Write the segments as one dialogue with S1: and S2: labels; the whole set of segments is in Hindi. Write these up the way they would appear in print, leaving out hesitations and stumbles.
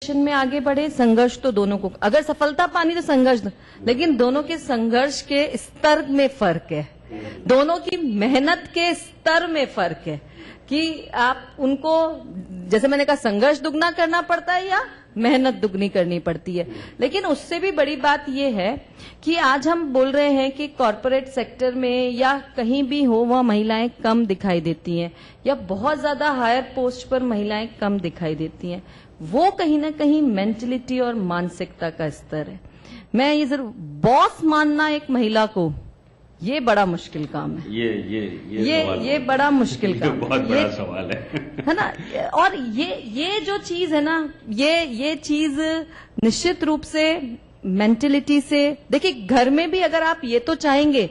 S1: में आगे बढ़े। संघर्ष तो दोनों को, अगर सफलता पानी तो संघर्ष, लेकिन दोनों के संघर्ष के स्तर में फर्क है, दोनों की मेहनत के स्तर में फर्क है कि आप उनको, जैसे मैंने कहा, संघर्ष दुगना करना पड़ता है या मेहनत दुगनी करनी पड़ती है। लेकिन उससे भी बड़ी बात यह है कि आज हम बोल रहे हैं कि कॉरपोरेट सेक्टर में या कहीं भी हो वह महिलाएं कम दिखाई देती हैं या बहुत ज्यादा हायर पोस्ट पर महिलाएं कम दिखाई देती हैं। वो कहीं ना कहीं मेंटलिटी और मानसिकता का स्तर है। मैं ये जरूर, बॉस मानना एक महिला को, ये बड़ा मुश्किल काम है। ये बड़ा मुश्किल काम है,
S2: बहुत बड़ा सवाल है
S1: ना। और ये जो चीज है ना, ये चीज निश्चित रूप से मेंटलिटी से, देखिए घर में भी अगर आप ये तो चाहेंगे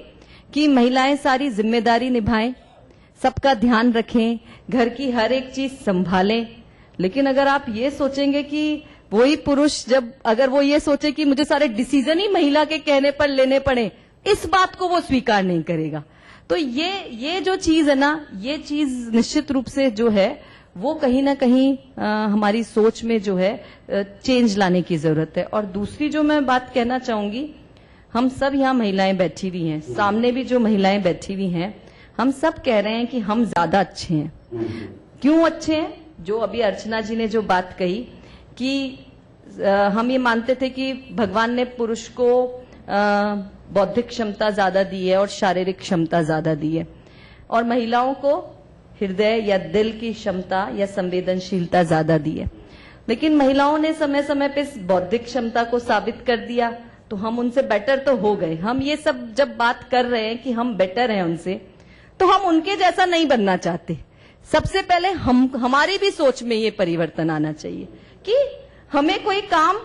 S1: कि महिलाएं सारी जिम्मेदारी निभाएं, सबका ध्यान रखें, घर की हर एक चीज संभालें, लेकिन अगर आप ये सोचेंगे कि वही पुरुष, जब अगर वो ये सोचे कि मुझे सारे डिसीजन ही महिला के कहने पर लेने पड़े, इस बात को वो स्वीकार नहीं करेगा। तो ये जो चीज है ना, ये चीज निश्चित रूप से जो है वो कहीं ना कहीं हमारी सोच में जो है चेंज लाने की जरूरत है। और दूसरी जो मैं बात कहना चाहूंगी, हम सब यहाँ महिलाएं बैठी हुई हैं, सामने भी जो महिलाएं बैठी हुई हैं, हम सब कह रहे हैं कि हम ज्यादा अच्छे हैं। क्यों अच्छे हैं? जो अभी अर्चना जी ने जो बात कही कि हम ये मानते थे कि भगवान ने पुरुष को बौद्धिक क्षमता ज्यादा दी है और शारीरिक क्षमता ज्यादा दी है, और महिलाओं को हृदय या दिल की क्षमता या संवेदनशीलता ज्यादा दी है। लेकिन महिलाओं ने समय समय पे इस बौद्धिक क्षमता को साबित कर दिया, तो हम उनसे बेटर तो हो गए। हम ये सब जब बात कर रहे हैं कि हम बेटर हैं उनसे, तो हम उनके जैसा नहीं बनना चाहते। सबसे पहले हमारी भी सोच में ये परिवर्तन आना चाहिए कि हमें कोई काम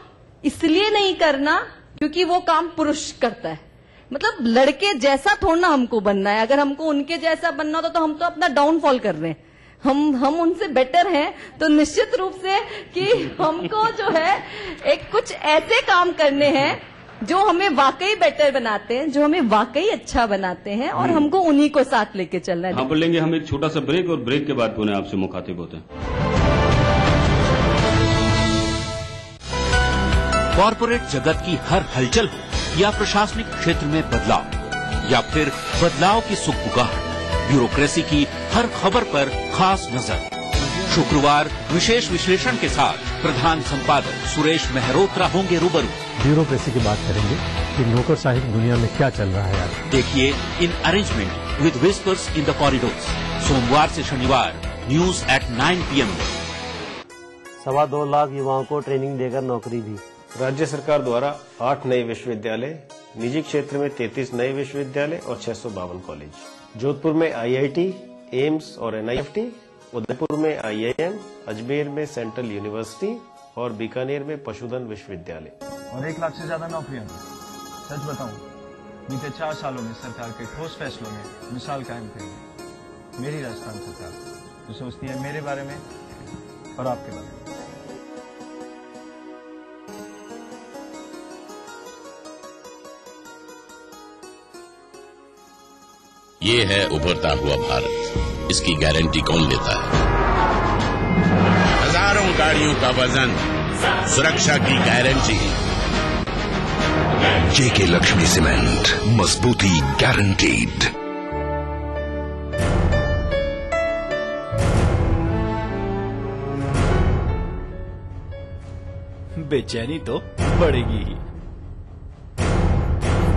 S1: इसलिए नहीं करना क्योंकि वो काम पुरुष करता है, मतलब लड़के जैसा थोड़ा हमको बनना है। अगर हमको उनके जैसा बनना होता तो हम तो अपना डाउनफॉल कर रहे हैं। हम उनसे बेटर हैं, तो निश्चित रूप से कि हमको जो है एक कुछ ऐसे काम करने हैं जो हमें वाकई बेटर बनाते हैं, जो हमें वाकई अच्छा बनाते हैं, और हमको उन्हीं को साथ लेके चलना है।
S2: हाँ, पर लेंगे हम एक छोटा सा ब्रेक, और ब्रेक के बाद पुनः आपसे मुखातिब होते हैं।
S3: कॉर्पोरेट जगत की हर हलचल हो या प्रशासनिक क्षेत्र में बदलाव या फिर बदलाव की सुगबुगाहट, ब्यूरोक्रेसी की हर खबर पर खास नजर। शुक्रवार विशेष विश्लेषण के साथ प्रधान संपादक सुरेश मेहरोत्रा होंगे रूबरू।
S4: ब्यूरोक्रेसी की बात करेंगे कि नौकरशाही दुनिया में क्या चल रहा है आज।
S3: देखिए in arrangement with whispers in the corridors, सोमवार से शनिवार न्यूज एट 9 PM।
S5: 2.25 लाख युवाओं को ट्रेनिंग देकर नौकरी दी।
S6: राज्य सरकार द्वारा 8 नए विश्वविद्यालय, निजी क्षेत्र में 33 नए विश्वविद्यालय और 652 कॉलेज। जोधपुर में IIT, एम्स और NIFT, उदयपुर में IIM, अजमेर में सेंट्रल यूनिवर्सिटी और बीकानेर में पशुधन विश्वविद्यालय।
S7: और 1 लाख से ज्यादा नौकरियां। सच बताऊं, बीते 4 सालों में सरकार के ठोस फैसलों में मिसाल कायम की है मेरी राजस्थान सरकार, जो सोचती है मेरे बारे में और आपके बारे में।
S8: ये है उभरता हुआ भारत, इसकी गारंटी कौन लेता है? हजारों गाड़ियों का वजन, सुरक्षा की गारंटी। जेके लक्ष्मी सीमेंट, मजबूती गारंटीड।
S9: बेचैनी तो बढ़ेगी ही।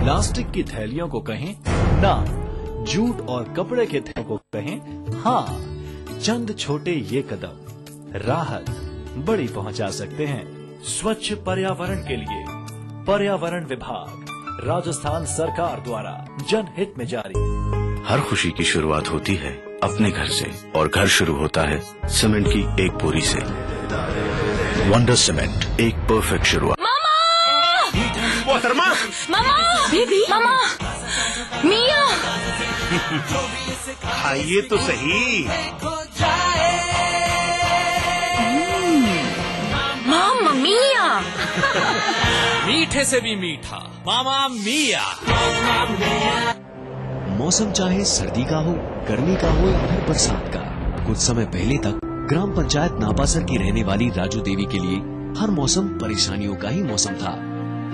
S9: प्लास्टिक की थैलियों को कहें ना, जूट और कपड़े के थैलों को कहें हाँ। चंद छोटे ये कदम राहत बड़ी पहुंचा सकते हैं। स्वच्छ पर्यावरण के लिए पर्यावरण विभाग, राजस्थान सरकार द्वारा जनहित में जारी।
S8: हर खुशी की शुरुआत होती है अपने घर से, और घर शुरू होता है सीमेंट की एक बोरी से। वंडर सीमेंट, एक परफेक्ट शुरुआत।
S10: मोहतरमा, मामा, बेबी, मामा, मिया,
S8: खाइए तो सही।
S10: मामा मिया।
S9: मीठे से भी मीठा मामा मिया।
S11: मौसम चाहे सर्दी का हो, गर्मी का हो या बरसात का, कुछ समय पहले तक ग्राम पंचायत नापासर की रहने वाली राजू देवी के लिए हर मौसम परेशानियों का ही मौसम था।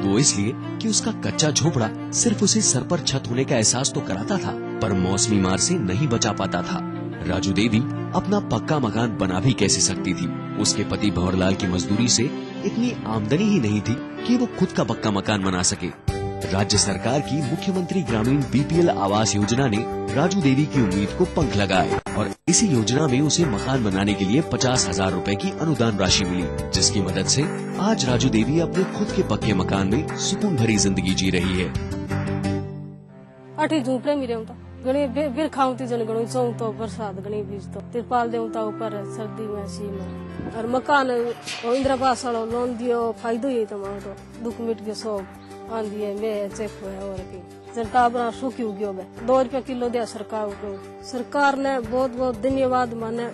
S11: वो इसलिए कि उसका कच्चा झोपड़ा सिर्फ उसे सर पर छत होने का एहसास तो कराता था, पर मौसमी मार से नहीं बचा पाता था। राजू देवी अपना पक्का मकान बना भी कैसे सकती थी? उसके पति भंवरलाल की मजदूरी से इतनी आमदनी ही नहीं थी कि वो खुद का पक्का मकान बना सके। राज्य सरकार की मुख्यमंत्री ग्रामीण बीपीएल आवास योजना ने राजू देवी की उम्मीद को पंख लगाए और इसी योजना में उसे मकान बनाने के लिए 50,000 रुपए की अनुदान राशि मिली, जिसकी मदद से आज राजू देवी अपने खुद के पक्के मकान में सुकून भरी जिंदगी जी रही है।
S12: घणी बिल खाऊंती जन घणो चौं तो बरसात घणी बीज तो तिरपाल देऊं ता ऊपर सर्दी में सी में और मकान इंदिरा आवास वालों लोन दियो फायदो ही तमाम तो दुख मिट के सो आंधी है वे चेक हुआ और की जनता बना सुखी हो गयो बे 2 रुपया किलो दिया सरकार ने बहुत बहुत धन्यवाद माने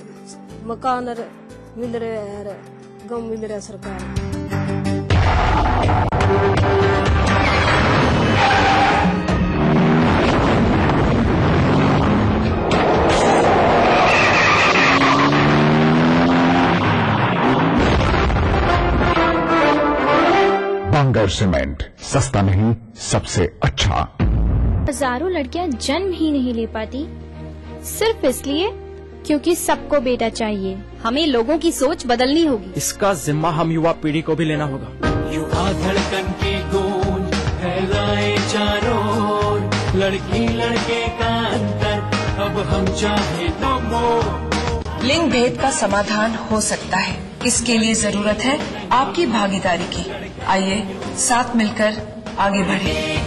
S12: मकान मिल रहे है गम मिल रहा सरकार।
S13: बांगर सीमेंट, सस्ता नहीं सबसे अच्छा।
S14: हजारों लड़कियां जन्म ही नहीं ले पाती सिर्फ इसलिए क्योंकि सबको बेटा चाहिए। हमें लोगों की सोच बदलनी होगी।
S15: इसका जिम्मा हम युवा पीढ़ी को भी लेना होगा।
S16: युवा धड़कन की गूंज फैलाए चारों ओर, लड़की लड़के का अंतर अब हम चाहे तो मोर।
S17: लिंग भेद का समाधान हो सकता है, इसके लिए जरूरत है आपकी भागीदारी की। आइए साथ मिलकर आगे बढ़ें।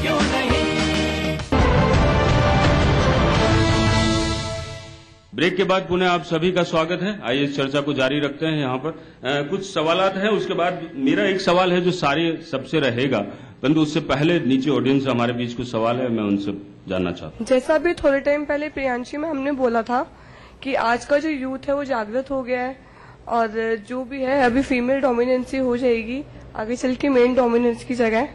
S2: ब्रेक के बाद पुनः आप सभी का स्वागत है। आइए इस चर्चा को जारी रखते हैं। यहाँ पर कुछ सवालात हैं, उसके बाद मेरा एक सवाल है जो सारे सबसे रहेगा, परंतु उससे पहले नीचे ऑडियंस हमारे बीच कुछ सवाल है, मैं उनसे जानना चाहता हूँ।
S18: जैसा भी थोड़े टाइम पहले प्रियांशी में हमने बोला था कि आज का जो यूथ है वो जागृत हो गया है और जो भी है अभी फीमेल डोमिनेंसी हो जाएगी आगे चल के मेन डोमिनेंस की जगह।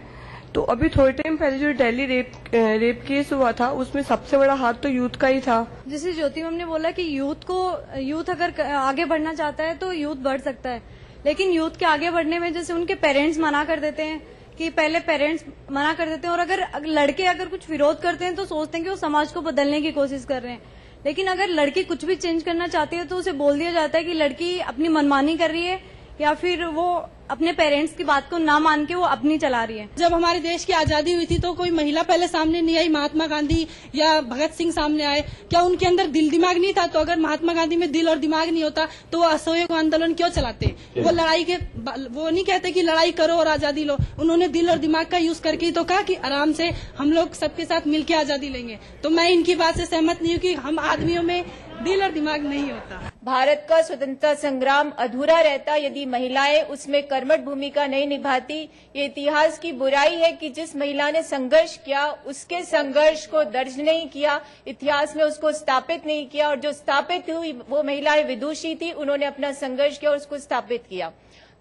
S18: तो अभी थोड़े टाइम पहले जो दिल्ली रेप केस हुआ था उसमें सबसे बड़ा हाथ तो यूथ का ही था।
S19: जैसे ज्योति मैम ने बोला कि यूथ अगर आगे बढ़ना चाहता है तो यूथ बढ़ सकता है, लेकिन यूथ के आगे बढ़ने में जैसे उनके पेरेंट्स मना कर देते हैं कि पहले पेरेंट्स मना कर देते हैं और अगर लड़के अगर कुछ विरोध करते हैं तो सोचते हैं कि वो समाज को बदलने की कोशिश कर रहे हैं, लेकिन अगर लड़की कुछ भी चेंज करना चाहती है तो उसे बोल दिया जाता है कि लड़की अपनी मनमानी कर रही है या फिर वो अपने पेरेंट्स की बात को ना मान के वो अपनी चला रही है।
S20: जब हमारे देश की आजादी हुई थी तो कोई महिला पहले सामने नहीं आई, महात्मा गांधी या भगत सिंह सामने आए, क्या उनके अंदर दिल दिमाग नहीं था? तो अगर महात्मा गांधी में दिल और दिमाग नहीं होता तो वो असहयोग आंदोलन क्यों चलाते? वो लड़ाई के वो नहीं कहते कि लड़ाई करो और आजादी लो, उन्होंने दिल और दिमाग का यूज करके तो कहा कि आराम से हम लोग सबके साथ मिलकर आजादी लेंगे। तो मैं इनकी बात से सहमत नहीं हूँ कि हम आदमियों में दिल और दिमाग नहीं होता।
S21: भारत का स्वतंत्रता संग्राम अधूरा रहता यदि महिलाएं उसमें कर्मठ भूमिका नहीं निभाती। ये इतिहास की बुराई है कि जिस महिला ने संघर्ष किया उसके संघर्ष को दर्ज नहीं किया, इतिहास में उसको स्थापित नहीं किया, और जो स्थापित हुई वो महिलाएं विदुषी थी, उन्होंने अपना संघर्ष किया और उसको स्थापित किया।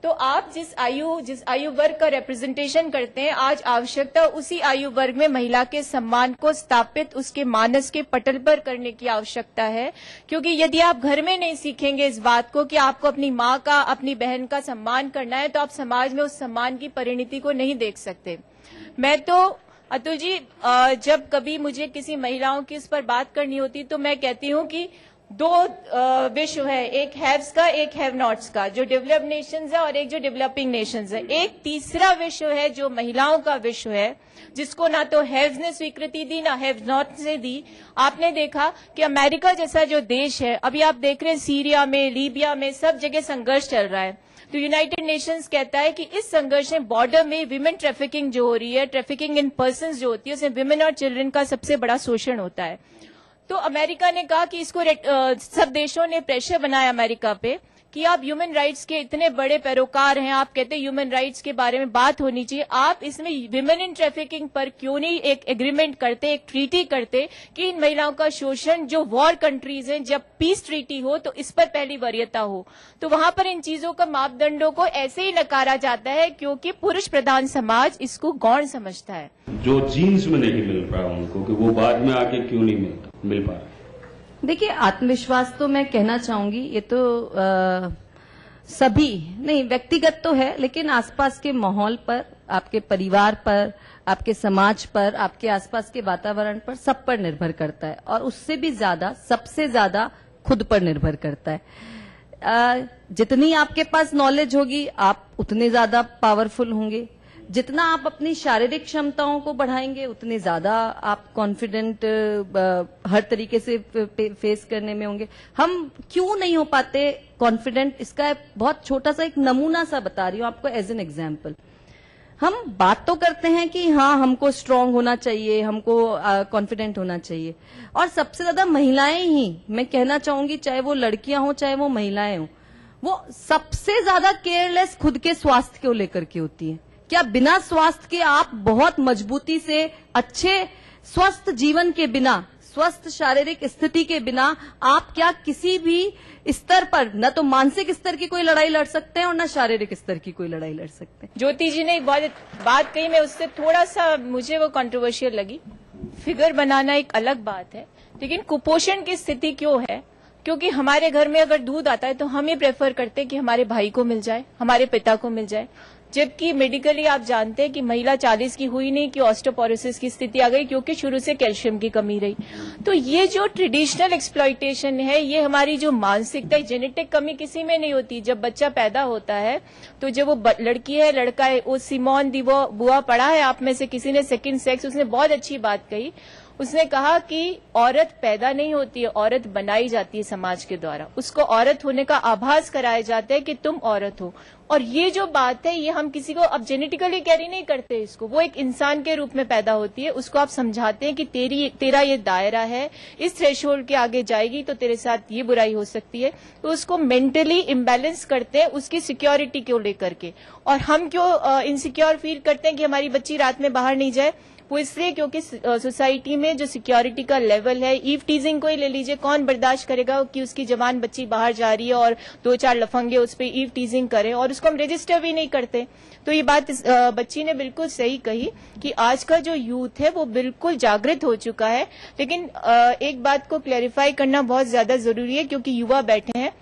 S21: तो आप जिस आयु वर्ग का रिप्रेजेंटेशन करते हैं, आज आवश्यकता उसी आयु वर्ग में महिला के सम्मान को स्थापित उसके मानस के पटल पर करने की आवश्यकता है। क्योंकि यदि आप घर में नहीं सीखेंगे इस बात को कि आपको अपनी माँ का, अपनी बहन का सम्मान करना है, तो आप समाज में उस सम्मान की परिणति को नहीं देख सकते। मैं तो अतुल जी, जब कभी मुझे किसी महिलाओं की इस पर बात करनी होती तो मैं कहती हूँ कि दो विश्व है, एक हैव्स का, एक हैव नॉट्स का, जो डेवलप्ड नेशंस है और एक जो डेवलपिंग नेशंस है। एक तीसरा विश्व है जो महिलाओं का विश्व है, जिसको ना तो हैव्स ने स्वीकृति दी ना हैव नॉट्स ने दी। आपने देखा कि अमेरिका जैसा जो देश है, अभी आप देख रहे हैं सीरिया में, लीबिया में, सब जगह संघर्ष चल रहा है। तो यूनाइटेड नेशंस कहता है कि इस संघर्ष में बॉर्डर में विमेन ट्रैफिकिंग जो हो रही है, ट्रैफिकिंग इन पर्सन्स जो होती है, उसमें विमेन और चिल्ड्रन का सबसे बड़ा शोषण होता है। तो अमेरिका ने कहा कि इसको सब देशों ने प्रेशर बनाया अमेरिका पे कि आप ह्यूमन राइट्स के इतने बड़े पैरोकार हैं, आप कहते हैं ह्यूमन राइट्स के बारे में बात होनी चाहिए, आप इसमें विमेन इन ट्रैफिकिंग पर क्यों नहीं एक एग्रीमेंट करते, एक ट्रीटी करते कि इन महिलाओं का शोषण जो वॉर कंट्रीज हैं, जब पीस ट्रीटी हो तो इस पर पहली वरीयता हो। तो वहां पर इन चीजों का मापदंडों को ऐसे ही नकारा जाता है क्योंकि पुरुष प्रधान समाज इसको गौण समझता है।
S2: जो जीन्स में नहीं मिल रहा उनको, कि वो बाद में आके क्यों नहीं मिल पा रहा?
S1: देखिए, आत्मविश्वास तो मैं कहना चाहूंगी, ये तो सभी नहीं, व्यक्तिगत तो है, लेकिन आसपास के माहौल पर, आपके परिवार पर, आपके समाज पर, आपके आसपास के वातावरण पर, सब पर निर्भर करता है। और उससे भी ज्यादा, सबसे ज्यादा खुद पर निर्भर करता है। जितनी आपके पास नॉलेज होगी, आप उतने ज्यादा पावरफुल होंगे। जितना आप अपनी शारीरिक क्षमताओं को बढ़ाएंगे, उतने ज्यादा आप कॉन्फिडेंट हर तरीके से फेस करने में होंगे। हम क्यों नहीं हो पाते कॉन्फिडेंट, इसका बहुत छोटा सा एक नमूना सा बता रही हूँ आपको एज एन एग्जाम्पल। हम बात तो करते हैं कि हाँ हमको स्ट्रांग होना चाहिए, हमको कॉन्फिडेंट होना चाहिए, और सबसे ज्यादा महिलाएं ही, मैं कहना चाहूंगी, चाहे वो लड़कियां हो चाहे वो महिलाएं हो, वो सबसे ज्यादा केयरलेस खुद के स्वास्थ्य को लेकर के होती है। क्या बिना स्वास्थ्य के आप बहुत मजबूती से, अच्छे स्वस्थ जीवन के बिना, स्वस्थ शारीरिक स्थिति के बिना आप क्या किसी भी स्तर पर न तो मानसिक स्तर की कोई लड़ाई लड़ सकते हैं और न शारीरिक स्तर की कोई लड़ाई लड़ सकते हैं।
S21: ज्योति जी ने एक बात कही, मैं उससे थोड़ा सा, मुझे वो कंट्रोवर्शियल लगी। फिगर बनाना एक अलग बात है, लेकिन कुपोषण की स्थिति क्यों है? क्योंकि हमारे घर में अगर दूध आता है तो हम ये प्रेफर करते हैं कि हमारे भाई को मिल जाए, हमारे पिता को मिल जाए, जबकि मेडिकली आप जानते हैं कि महिला 40 की हुई नहीं कि ऑस्टियोपोरोसिस की स्थिति आ गई, क्योंकि शुरू से कैल्शियम की कमी रही। तो ये जो ट्रेडिशनल एक्सप्लॉइटेशन है, ये हमारी जो मानसिकता, जेनेटिक कमी किसी में नहीं होती। जब बच्चा पैदा होता है तो जब वो लड़की है लड़का है, वो सिमोन दी वो बुआ पढ़ा है आप में से किसी ने, सेकंड सेक्स, उसने बहुत अच्छी बात कही। उसने कहा कि औरत पैदा नहीं होती है, औरत बनाई जाती है समाज के द्वारा। उसको औरत होने का आभास कराया जाता है कि तुम औरत हो। और ये जो बात है, ये हम किसी को अब जेनेटिकली कैरी नहीं करते इसको, वो एक इंसान के रूप में पैदा होती है। उसको आप समझाते हैं कि तेरा ये दायरा है, इस थ्रेशोल्ड के आगे जाएगी तो तेरे साथ ये बुराई हो सकती है। तो उसको मेंटली इम्बैलेंस करते हैं उसकी सिक्योरिटी को लेकर के। और हम क्यों इनसिक्योर फील करते हैं कि हमारी बच्ची रात में बाहर नहीं जाए? वो इसलिए क्योंकि सोसाइटी में जो सिक्योरिटी का लेवल है, ईव टीजिंग को ही ले लीजिए, कौन बर्दाश्त करेगा कि उसकी जवान बच्ची बाहर जा रही है और 2-4 लफंगे उस पर ईव टीजिंग करें, और उसको हम रजिस्टर भी नहीं करते। तो ये बात बच्ची ने बिल्कुल सही कही कि आज का जो यूथ है वो बिल्कुल जागृत हो चुका है। लेकिन एक बात को क्लैरिफाई करना बहुत ज्यादा जरूरी है, क्योंकि युवा बैठे हैं।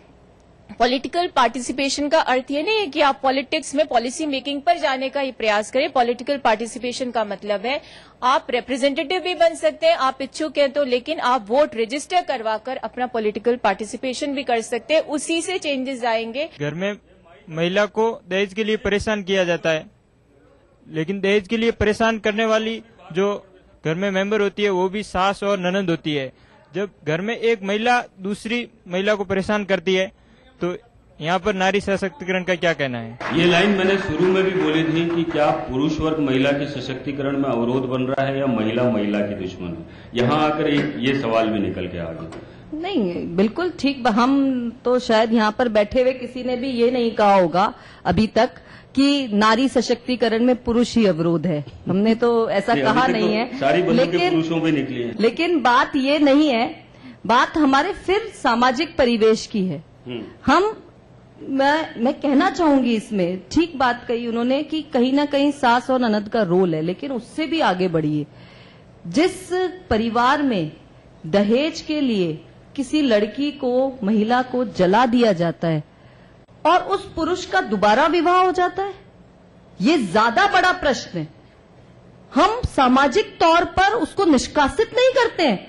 S21: पॉलिटिकल पार्टिसिपेशन का अर्थ ये नहीं है कि आप पॉलिटिक्स में पॉलिसी मेकिंग पर जाने का ही प्रयास करें। पॉलिटिकल पार्टिसिपेशन का मतलब है आप रिप्रेजेंटेटिव भी बन सकते हैं, आप इच्छुक हैं तो, लेकिन आप वोट रजिस्टर करवाकर अपना पॉलिटिकल पार्टिसिपेशन भी कर सकते हैं। उसी से चेंजेस आएंगे।
S4: घर में महिला को दहेज के लिए परेशान किया जाता है, लेकिन दहेज के लिए परेशान करने वाली जो घर में मेंबर होती है वो भी सास और ननद होती है। जब घर में एक महिला दूसरी महिला को परेशान करती है तो यहाँ पर नारी सशक्तिकरण का क्या कहना है?
S2: ये लाइन मैंने शुरू में भी बोली थी कि क्या पुरुष वर्ग महिला के सशक्तिकरण में अवरोध बन रहा है या महिला महिला की दुश्मन है? यहाँ आकर ये सवाल भी निकल के आ गया।
S1: नहीं, बिल्कुल ठीक। हम तो शायद यहाँ पर बैठे हुए किसी ने भी ये नहीं कहा होगा अभी तक कि नारी सशक्तिकरण में पुरुष ही अवरोध है। हमने तो ऐसा कहा नहीं है,
S2: सारी बंदूकें पुरुषों पे निकली है।
S1: लेकिन बात ये नहीं है, बात हमारे फिर सामाजिक परिवेश की है। मैं कहना चाहूंगी इसमें, ठीक बात कही उन्होंने कि कहीं ना कहीं सास और ननद का रोल है, लेकिन उससे भी आगे बढ़िए। जिस परिवार में दहेज के लिए किसी लड़की को, महिला को जला दिया जाता है और उस पुरुष का दोबारा विवाह हो जाता है, ये ज्यादा बड़ा प्रश्न है। हम सामाजिक तौर पर उसको निष्कासित नहीं करते हैं,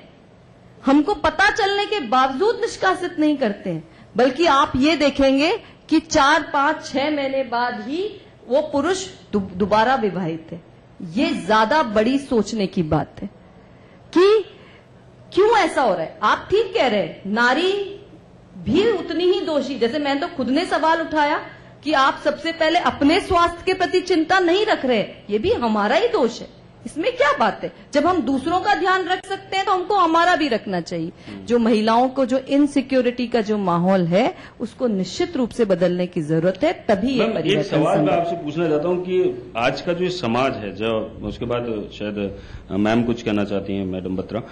S1: हमको पता चलने के बावजूद निष्कासित नहीं करते हैं, बल्कि आप ये देखेंगे कि 4, 5, 6 महीने बाद ही वो पुरुष दोबारा विवाहित है। ये ज्यादा बड़ी सोचने की बात है कि क्यों ऐसा हो रहा है। आप ठीक कह रहे हैं, नारी भी उतनी ही दोषी। जैसे मैंने तो खुद ने सवाल उठाया कि आप सबसे पहले अपने स्वास्थ्य के प्रति चिंता नहीं रख रहे, ये भी हमारा ही दोष है। इसमें क्या बात है? जब हम दूसरों का ध्यान रख सकते हैं तो हमको हमारा भी रखना चाहिए। जो महिलाओं को जो इनसिक्योरिटी का जो माहौल है उसको निश्चित रूप से बदलने की जरूरत है, तभी ये परिवर्तन।
S2: एक सवाल मैं आपसे पूछना चाहता हूं कि आज का जो समाज है, जो उसके बाद शायद मैम कुछ कहना चाहती हैं, मैडम बत्रा।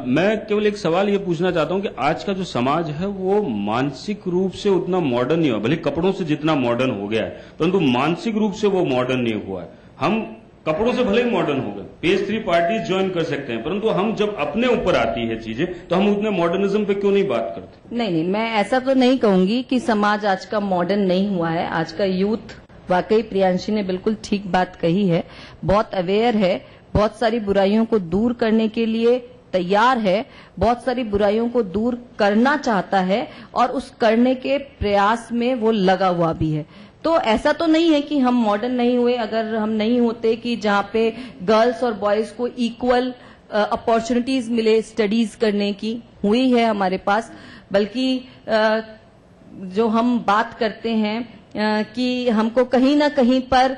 S2: मैं केवल एक सवाल ये पूछना चाहता हूं कि आज का जो समाज है वो मानसिक रूप से उतना मॉडर्न नहीं हुआ। भले कपड़ों से जितना मॉडर्न हो गया है, परंतु मानसिक रूप से वो मॉडर्न नहीं हुआ है। हम कपड़ों से भले ही मॉडर्न हो गए, पेज 3 पार्टीज ज्वाइन कर सकते हैं, परंतु हम जब अपने ऊपर आती है चीजें तो हम उतने मॉडर्निज्म पे क्यों नहीं बात करते?
S1: नहीं, मैं ऐसा तो नहीं कहूंगी कि समाज आज का मॉडर्न नहीं हुआ है। आज का यूथ, वाकई प्रियांशी ने बिल्कुल ठीक बात कही है, बहुत अवेयर है, बहुत सारी बुराइयों को दूर करने के लिए तैयार है, बहुत सारी बुराइयों को दूर करना चाहता है और उस करने के प्रयास में वो लगा हुआ भी है। तो ऐसा तो नहीं है कि हम मॉडर्न नहीं हुए। अगर हम नहीं होते कि जहाँ पे गर्ल्स और बॉयज को इक्वल अपॉर्चुनिटीज मिले स्टडीज करने की, हुई है हमारे पास, बल्कि जो हम बात करते हैं कि हमको कहीं ना कहीं पर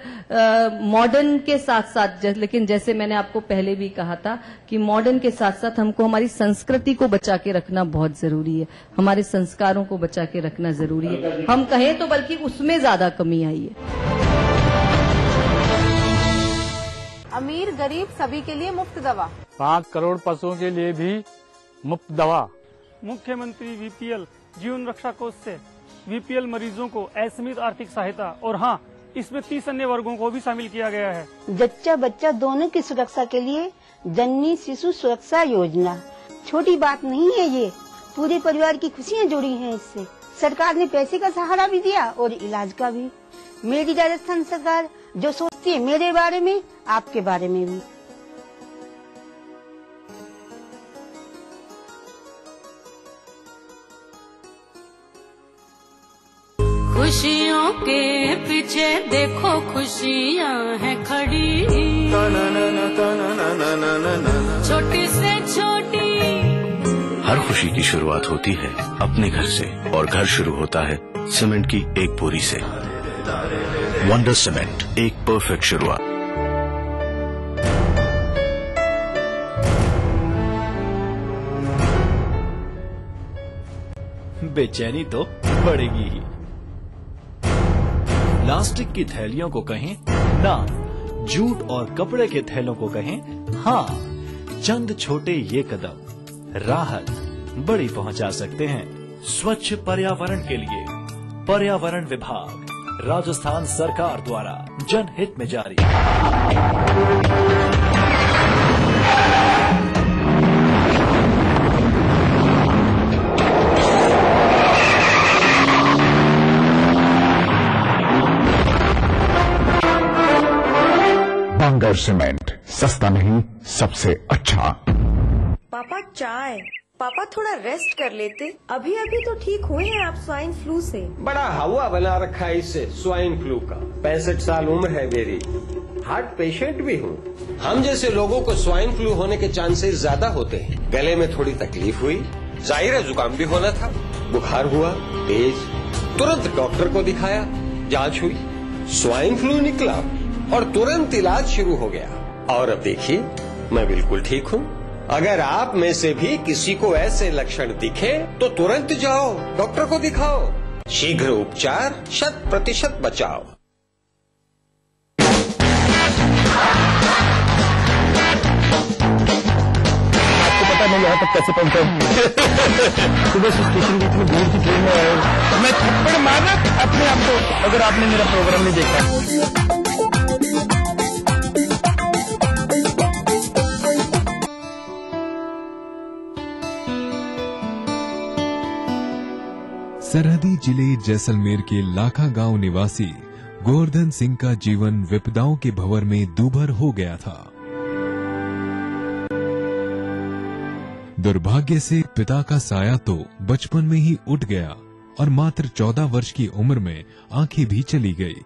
S1: मॉडर्न के साथ साथ, लेकिन जैसे मैंने आपको पहले भी कहा था कि मॉडर्न के साथ साथ हमको हमारी संस्कृति को बचा के रखना बहुत जरूरी है, हमारे संस्कारों को बचा के रखना जरूरी है। हम कहें तो बल्कि उसमें ज्यादा कमी आई है।
S3: अमीर गरीब सभी के लिए मुफ्त दवा,
S22: 5 करोड़ पशुओं के लिए भी मुफ्त दवा।
S23: मुख्यमंत्री बीपीएल जीवन रक्षा कोष से बीपीएल मरीजों को असीमित आर्थिक सहायता, और हाँ, इसमें 30 अन्य वर्गों को भी शामिल किया गया है।
S24: जच्चा बच्चा दोनों की सुरक्षा के लिए जननी शिशु सुरक्षा योजना, छोटी बात नहीं है ये, पूरे परिवार की खुशियाँ जुड़ी हैं इससे। सरकार ने पैसे का सहारा भी दिया और इलाज का भी। मेरी राजस्थान सरकार जो सोचती है मेरे बारे में, आपके बारे में भी।
S10: खुशियों के पीछे देखो खुशियाँ हैं खड़ी, छोटी से छोटी।
S8: हर खुशी की शुरुआत होती है अपने घर से, और घर शुरू होता है सीमेंट की एक बोरी से। वंडर सीमेंट, एक परफेक्ट शुरुआत।
S9: बेचैनी तो बढ़ेगी ही। प्लास्टिक की थैलियों को कहें ना, जूट और कपड़े के थैलों को कहें हाँ, चंद छोटे ये कदम राहत बड़ी पहुंचा सकते हैं। स्वच्छ पर्यावरण के लिए पर्यावरण विभाग, राजस्थान सरकार द्वारा जनहित में जारी।
S13: वंडर सीमेंट, सस्ता नहीं सबसे अच्छा।
S25: पापा चाय। पापा थोड़ा रेस्ट कर लेते, अभी अभी तो ठीक हुए हैं आप स्वाइन फ्लू से।
S26: बड़ा हवा बना रखा है इससे स्वाइन फ्लू का। 65 साल उम्र है मेरी, हार्ट पेशेंट भी हूँ। हम जैसे लोगों को स्वाइन फ्लू होने के चांसेस ज्यादा होते हैं। गले में थोड़ी तकलीफ हुई, जाहिर है जुकाम भी होना था, बुखार हुआ तेज, तुरंत डॉक्टर को दिखाया, जांच हुई, स्वाइन फ्लू निकला और तुरंत इलाज शुरू हो गया। और अब देखिए मैं बिल्कुल ठीक हूँ। अगर आप में से भी किसी को ऐसे लक्षण दिखे तो तुरंत जाओ, डॉक्टर को दिखाओ। शीघ्र उपचार, 100% बचाव।
S22: आपको पता नहीं यहाँ तक कैसे पहुँचा। सुबह से स्टेशन की इतनी दूर की ट्रेन में आए, मैं थप्पड़ मारा अपने आप को, अगर आपने मेरा प्रोग्राम नहीं देखा।
S27: सरहदी जिले जैसलमेर के लाखा गांव निवासी गोवर्धन सिंह का जीवन विपदाओं के भंवर में दूभर हो गया था। दुर्भाग्य से पिता का साया तो बचपन में ही उठ गया और मात्र 14 वर्ष की उम्र में आंखें भी चली गई।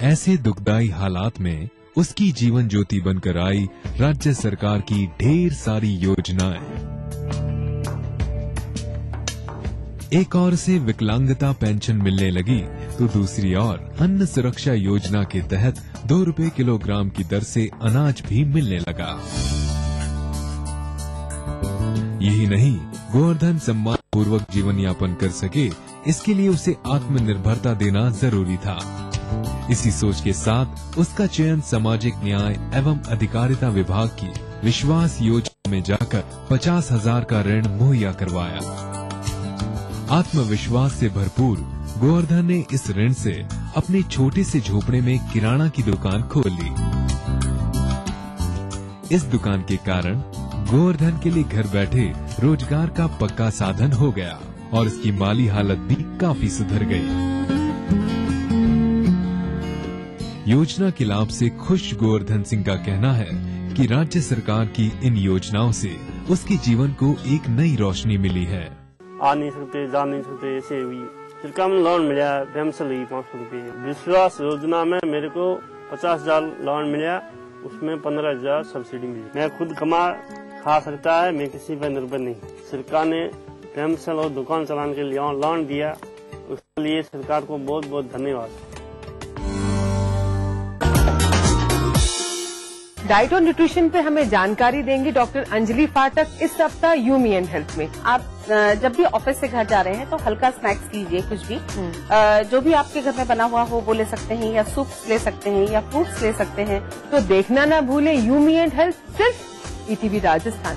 S27: ऐसे दुखदाई हालात में उसकी जीवन ज्योति बनकर आई राज्य सरकार की ढेर सारी योजनाएं। एक ओर से विकलांगता पेंशन मिलने लगी तो दूसरी ओर अन्न सुरक्षा योजना के तहत 2 रुपए किलोग्राम की दर से अनाज भी मिलने लगा। यही नहीं, गोवर्धन सम्मान पूर्वक जीवन यापन कर सके, इसके लिए उसे आत्मनिर्भरता देना जरूरी था। इसी सोच के साथ उसका चयन सामाजिक न्याय एवं अधिकारिता विभाग की विश्वास योजना में जाकर 50,000 का ऋण मुहैया करवाया। आत्मविश्वास से भरपूर गोवर्धन ने इस ऋण से अपने छोटे से झोपड़े में किराना की दुकान खोल ली। इस दुकान के कारण गोवर्धन के लिए घर बैठे रोजगार का पक्का साधन हो गया और इसकी माली हालत भी काफी सुधर गई। योजना के लाभ से खुश गोवर्धन सिंह का कहना है कि राज्य सरकार की इन योजनाओं से उसके जीवन को एक नई रोशनी मिली है।
S5: आ नहीं सकते, जा नहीं सकते, ऐसे हुई सरकार में लोन मिला, पेंशन लगी 500 रुपए। विश्वास योजना में मेरे को 50,000 लोन मिला, उसमें 15,000 सब्सिडी मिली। मैं खुद कमा खा सकता है, मैं किसी पर निर्भर नहीं। सरकार ने पेंशन और दुकान चलाने के लिए लोन दिया, उसके लिए सरकार को बहुत बहुत धन्यवाद।
S3: डाइट और न्यूट्रिशन पे हमें जानकारी देंगी डॉक्टर अंजलि फाटक इस सप्ताह यू मी एंड हेल्थ में।
S25: आप जब भी ऑफिस से घर जा रहे हैं तो हल्का स्नैक्स लीजिए, कुछ भी जो भी आपके घर में बना हुआ हो वो ले सकते हैं, या सूप्स ले सकते हैं, या फ्रूट्स ले सकते हैं।
S3: तो देखना ना भूले यू मी एंड हेल्थ, सिर्फ ईटीवी राजस्थान।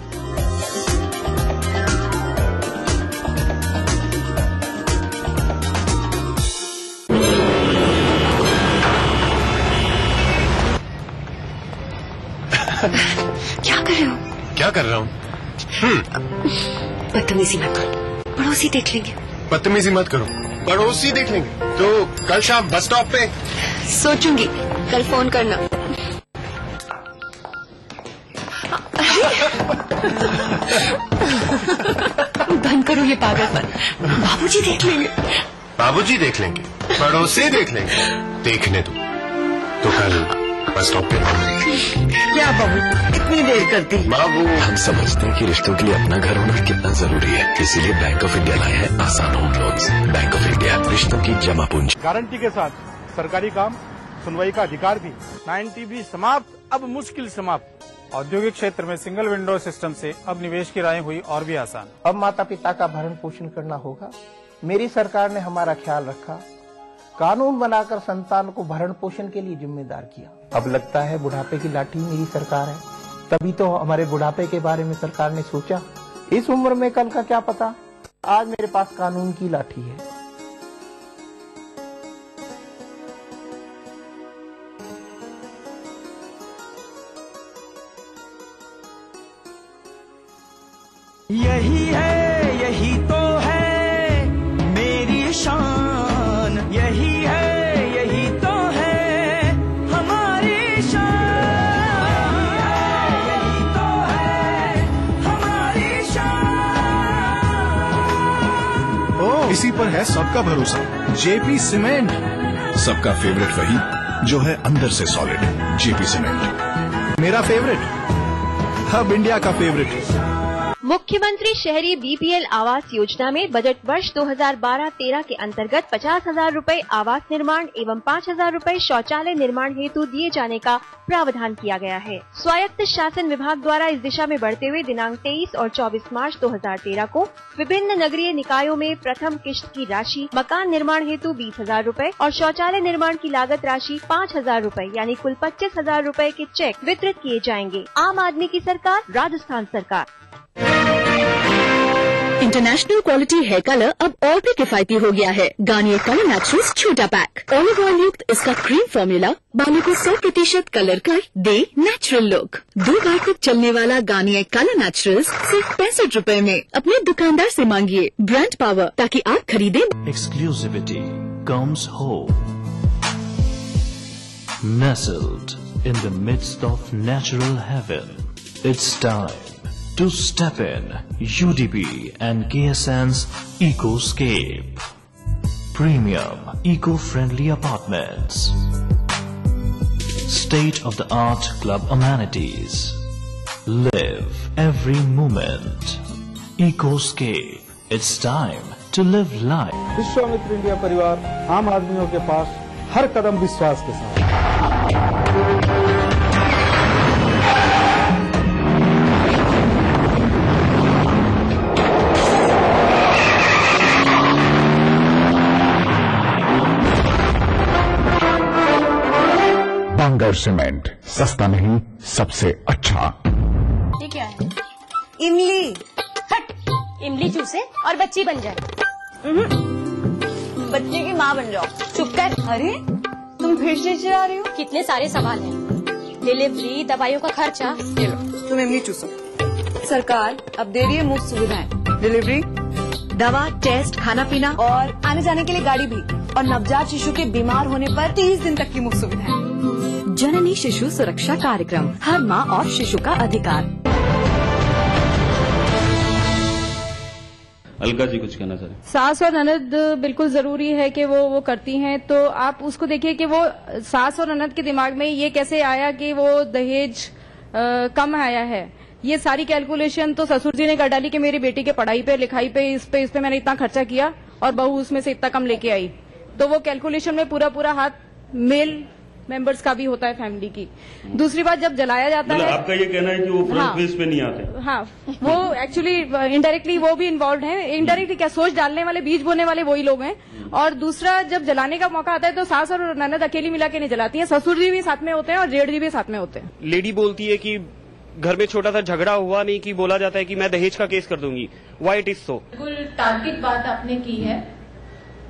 S6: क्या कर रहे हो?
S7: क्या कर रहा हूँ?
S6: बदतमीजी मत करो, पड़ोसी देख लेंगे।
S7: बदतमीजी मत करो, पड़ोसी देख लेंगे। तो कल शाम बस स्टॉप पे
S6: सोचूंगी, कल फोन करना। बंद करो ये पागलपन, बाबूजी देख लेंगे।
S7: बाबूजी देख लेंगे, पड़ोसी देख लेंगे, देखने दो। तो कल बस स्टॉप पे
S6: क्या बहू इतनी देर करती?
S7: बाबू, हम समझते हैं कि रिश्तों के लिए अपना घर होना कितना जरूरी है, इसीलिए बैंक ऑफ इंडिया लाए हैं आसान home loans. Bank of India, रिश्तों की जमा पूंजी।
S11: गारंटी के साथ सरकारी काम, सुनवाई का अधिकार भी। 90 भी समाप्त, अब मुश्किल समाप्त। औद्योगिक क्षेत्र में सिंगल विंडो सिस्टम से अब निवेश की राहें हुई और भी आसान।
S12: अब माता पिता का भरण पोषण करना होगा। मेरी सरकार ने हमारा ख्याल रखा, कानून बनाकर संतान को भरण पोषण के लिए जिम्मेदार किया। अब लगता है बुढ़ापे की लाठी मेरी सरकार है, तभी तो हमारे बुढ़ापे के बारे में सरकार ने सोचा। इस उम्र में कल का क्या पता, आज मेरे पास कानून की लाठी है।
S16: यही है, यही तो है मेरी शान, यही है, यही तो है हमारी शान, यही तो है हमारी शान।
S8: इसी पर है सबका भरोसा, जेपी सीमेंट। सबका फेवरेट वही जो है अंदर से सॉलिड, जेपी सीमेंट। मेरा फेवरेट, अब इंडिया का फेवरेट।
S14: मुख्यमंत्री शहरी बीपीएल आवास योजना में बजट वर्ष 2012-13 के अंतर्गत 50,000 रूपए आवास निर्माण एवं 5,000 रूपए शौचालय निर्माण हेतु दिए जाने का प्रावधान किया गया है। स्वायत्त शासन विभाग द्वारा इस दिशा में बढ़ते हुए दिनांक 23 और 24 मार्च 2013 को विभिन्न नगरीय निकायों में प्रथम किश्त की राशि मकान निर्माण हेतु 20,000 रूपए और शौचालय निर्माण की लागत राशि 5,000 रूपए यानी कुल 25,000 रूपए के चेक वितरित किए जाएंगे। आम आदमी की सरकार, राजस्थान सरकार।
S6: इंटरनेशनल क्वालिटी हेयर कलर अब और भी किफायती हो गया है। गार्नियर कलर नेचुरल्स छोटा पैक, ऑलिव ऑयल युक्त इसका क्रीम फॉर्मूला बालों को 100% कलर कर दे नेचुरल लुक। 2 बार तक चलने वाला गार्नियर कलर नेचुरल्स सिर्फ 65 रूपए में। अपने दुकानदार से मांगिए ब्रांड पावर ताकि आप खरीदें।
S9: Exclusivity comes home. Nestled in the midst of natural heaven, it's time to step in UDB and KSN's Ecoscape. Premium, eco-friendly apartments. State-of-the-art club amenities. Live every moment. Ecoscape. It's time to live life.
S11: Vishwamitra India परिवार आम आदमियों के पास हर कदम विश्वास के साथ।
S13: बांगर सीमेंट, सस्ता नहीं सबसे अच्छा।
S4: ये क्या है?
S24: इमली।
S4: हट, इमली चूसे और बच्ची बन जाए।
S24: बच्चे की माँ बन जाओ।
S4: चुप कर।
S24: अरे तुम फिर से चिल्ला रही हो?
S4: कितने सारे सवाल हैं। डिलीवरी, दवाइयों का खर्चा।
S24: ये लो, तुम इमली चूसो। सरकार अब दे रही है मुफ्त सुविधाएं, डिलीवरी, दवा, टेस्ट, खाना पीना और आने जाने के लिए गाड़ी भी, और नवजात शिशु के बीमार होने पर 30 दिन तक की मुफ्त सुविधाएं।
S6: जननी शिशु सुरक्षा कार्यक्रम, हर माँ और शिशु का अधिकार।
S2: अलका जी कुछ कहना चाह रहे हैं?
S1: सास और ननद बिल्कुल जरूरी है कि वो करती हैं, तो आप उसको देखिए कि वो सास और ननद के दिमाग में ये कैसे आया कि वो दहेज कम आया है। ये सारी कैलकुलेशन तो ससुर जी ने कर डाली कि मेरी बेटी के पढ़ाई पे, लिखाई पे, इस पे मैंने इतना खर्चा किया और बहू उसमें से इतना कम लेके आई। तो वो कैलकुलेशन में पूरा हाथ मेल मेंबर्स का भी होता है फैमिली की। दूसरी बात, जब जलाया जाता है,
S2: आपका ये कहना है कि वो फ्रंट फेस पे नहीं आते?
S1: हाँ, वो एक्चुअली इनडायरेक्टली वो भी इन्वॉल्व हैं। इनडायरेक्टली क्या, सोच डालने वाले, बीज बोने वाले वही लोग हैं। और दूसरा, जब जलाने का मौका आता है तो सास और ननद अकेली मिला के नहीं जलाती है, ससुर जी भी साथ में होते हैं और जेठ जी भी साथ में होते हैं।
S15: लेडी बोलती है कि घर में छोटा सा झगड़ा हुआ नहीं कि बोला जाता है कि मैं दहेज का केस कर दूंगी। Why it is so?
S17: बिल्कुल तार्किक बात आपने की है।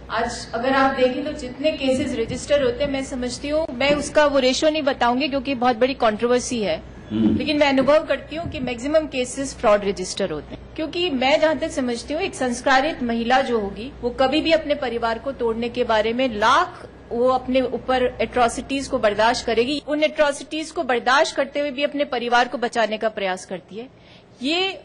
S17: आज अगर आप देखें तो जितने केसेस रजिस्टर होते हैं, मैं समझती हूँ, मैं उसका वो रेशो नहीं बताऊंगी क्योंकि बहुत बड़ी कंट्रोवर्सी है, लेकिन मैं अनुभव करती हूँ कि मैक्सिमम केसेस फ्रॉड रजिस्टर होते हैं। क्योंकि मैं जहां तक समझती हूँ, एक संस्कारित महिला जो होगी वो कभी भी अपने परिवार को तोड़ने के बारे में वो अपने ऊपर एट्रोसिटीज को बर्दाश्त करेगी। उन एट्रोसिटीज को बर्दाश्त करते हुए भी अपने परिवार को बचाने का प्रयास करती है। ये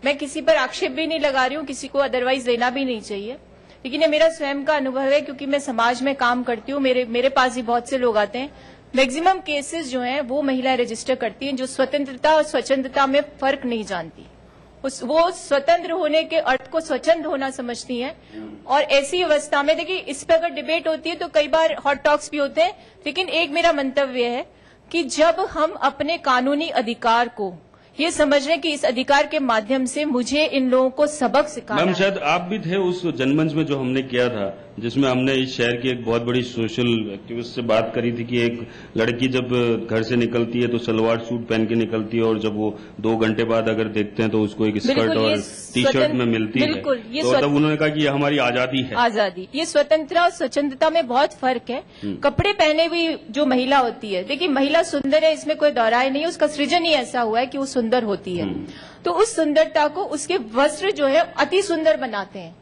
S17: मैं किसी पर आक्षेप भी नहीं लगा रही हूँ, किसी को अदरवाइज देना भी नहीं चाहिए, लेकिन ये मेरा स्वयं का अनुभव है क्योंकि मैं समाज में काम करती हूँ। मेरे पास ही बहुत से लोग आते हैं। मैक्सिमम केसेस जो हैं वो महिलाएं रजिस्टर करती हैं जो स्वतंत्रता और स्वच्छंदता में फर्क नहीं जानती। वो स्वतंत्र होने के अर्थ को स्वच्छंद होना समझती हैं। और ऐसी अवस्था में देखिए, इस पर अगर डिबेट होती है तो कई बार हॉट टॉक्स भी होते हैं, लेकिन एक मेरा मंतव्य है कि जब हम अपने कानूनी अधिकार को ये समझ रहे हैं कि इस अधिकार के माध्यम से मुझे इन लोगों को सबक सिखाना है।
S2: मैम, शायद आप भी थे उस जनमंच में जो हमने किया था, जिसमें हमने इस शहर की एक बहुत बड़ी सोशल एक्टिविस्ट से बात करी थी कि एक लड़की जब घर से निकलती है तो सलवार सूट पहन के निकलती है, और जब वो 2 घंटे बाद अगर देखते हैं तो उसको एक स्कर्ट और टी शर्ट में मिलती है। तो तब उन्होंने कहा कि ये हमारी आजादी है।
S17: आजादी, ये स्वतंत्रता और स्वच्छंदता में बहुत फर्क है। कपड़े पहने हुई जो महिला होती है, देखिए महिला सुंदर है, इसमें कोई दोहराई नहीं है, उसका सृजन ही ऐसा हुआ है कि वो सुंदर होती है। तो उस सुंदरता को उसके वस्त्र जो है अति सुंदर बनाते हैं।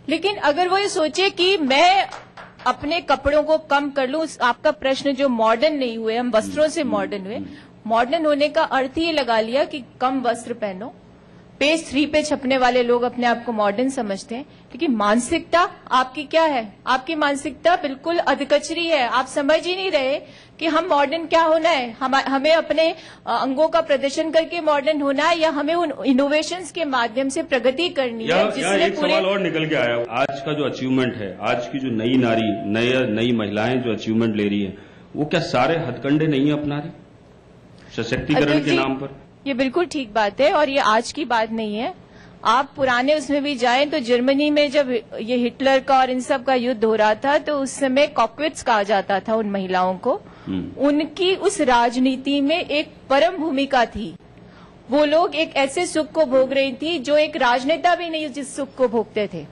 S17: लेकिन अगर वो ये सोचे कि मैं अपने कपड़ों को कम कर लूं, आपका प्रश्न जो मॉडर्न नहीं हुए, हम वस्त्रों से मॉडर्न हुए। मॉडर्न होने का अर्थ ही लगा लिया कि कम वस्त्र पहनो। पेज 3 पे छपने वाले लोग अपने आप को मॉडर्न समझते हैं, लेकिन मानसिकता आपकी क्या है? आपकी मानसिकता बिल्कुल अधकचरी है। आप समझ ही नहीं रहे कि हम मॉडर्न क्या होना है। हमें अपने अंगों का प्रदर्शन करके मॉडर्न होना है, या हमें उन इनोवेशंस के माध्यम से प्रगति करनी है।
S2: जिससे एक सवाल और निकल के आया, आज का जो अचीवमेंट है, आज की जो नई नारी, नई महिलाएं जो अचीवमेंट ले रही है, वो क्या सारे हथकंडे नहीं अपना रही सशक्तिकरण के नाम पर?
S17: ये बिल्कुल ठीक बात है, और ये आज की बात नहीं है। आप पुराने उसमें भी जाएं तो जर्मनी में जब ये हिटलर का और इन सब का युद्ध हो रहा था, तो उस समय कॉकविट्स कहा जाता था उन महिलाओं को। उनकी उस राजनीति में एक परम भूमिका थी। वो लोग एक ऐसे सुख को भोग रही थी जो एक राजनेता भी नहीं जिस सुख को भोगते थे।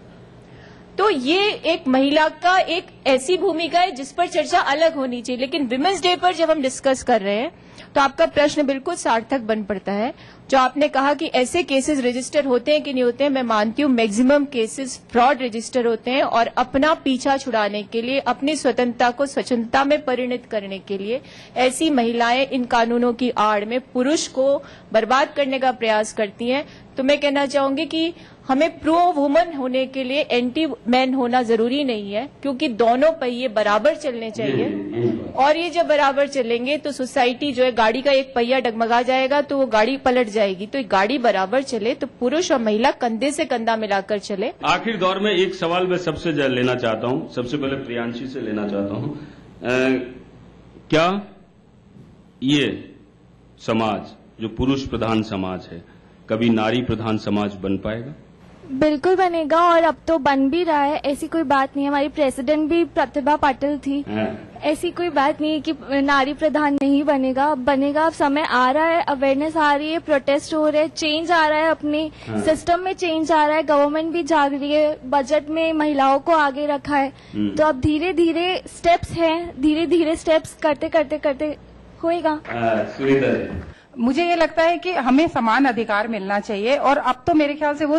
S17: तो ये एक महिला का एक ऐसी भूमिका है जिस पर चर्चा अलग होनी चाहिए। लेकिन विमेंस डे पर जब हम डिस्कस कर रहे हैं तो आपका प्रश्न बिल्कुल सार्थक बन पड़ता है। जो आपने कहा कि ऐसे केसेस रजिस्टर होते हैं कि नहीं होते हैं, मैं मानती हूँ मैक्सिमम केसेस फ्रॉड रजिस्टर होते हैं। और अपना पीछा छुड़ाने के लिए, अपनी स्वतंत्रता को स्वच्छंदता में परिणत करने के लिए ऐसी महिलाएं इन कानूनों की आड़ में पुरुष को बर्बाद करने का प्रयास करती हैं। तो मैं कहना चाहूंगी कि हमें प्रो वुमन होने के लिए एंटी मैन होना जरूरी नहीं है, क्योंकि दोनों पहिए बराबर चलने चाहिए। और ये जब बराबर चलेंगे तो सोसाइटी जो है, गाड़ी का एक पहिया डगमगा जाएगा तो वो गाड़ी पलट जाएगी। तो गाड़ी बराबर चले तो पुरुष और महिला कंधे से कंधा मिलाकर चले।
S2: आखिर दौर में एक सवाल मैं सबसे लेना चाहता हूँ, सबसे पहले प्रियांशी से लेना चाहता हूँ। क्या ये समाज जो पुरुष प्रधान समाज है कभी नारी प्रधान समाज बन पाएगा?
S10: बिल्कुल बनेगा और अब तो बन भी रहा है। ऐसी कोई बात नहीं है, हमारी प्रेसिडेंट भी प्रतिभा पाटिल थी। ऐसी कोई बात नहीं है कि नारी प्रधान नहीं बनेगा, अब बनेगा। अब समय आ रहा है, अवेयरनेस आ रही है, प्रोटेस्ट हो रहे हैं, चेंज आ रहा है, अपने सिस्टम में चेंज आ रहा है, गवर्नमेंट भी जाग रही है, बजट में महिलाओं को आगे रखा है। तो अब धीरे धीरे स्टेप्स हैं, धीरे धीरे स्टेप्स करते करते करते होएगा।
S18: मुझे ये लगता है कि हमें समान अधिकार मिलना चाहिए और अब तो मेरे ख्याल से वो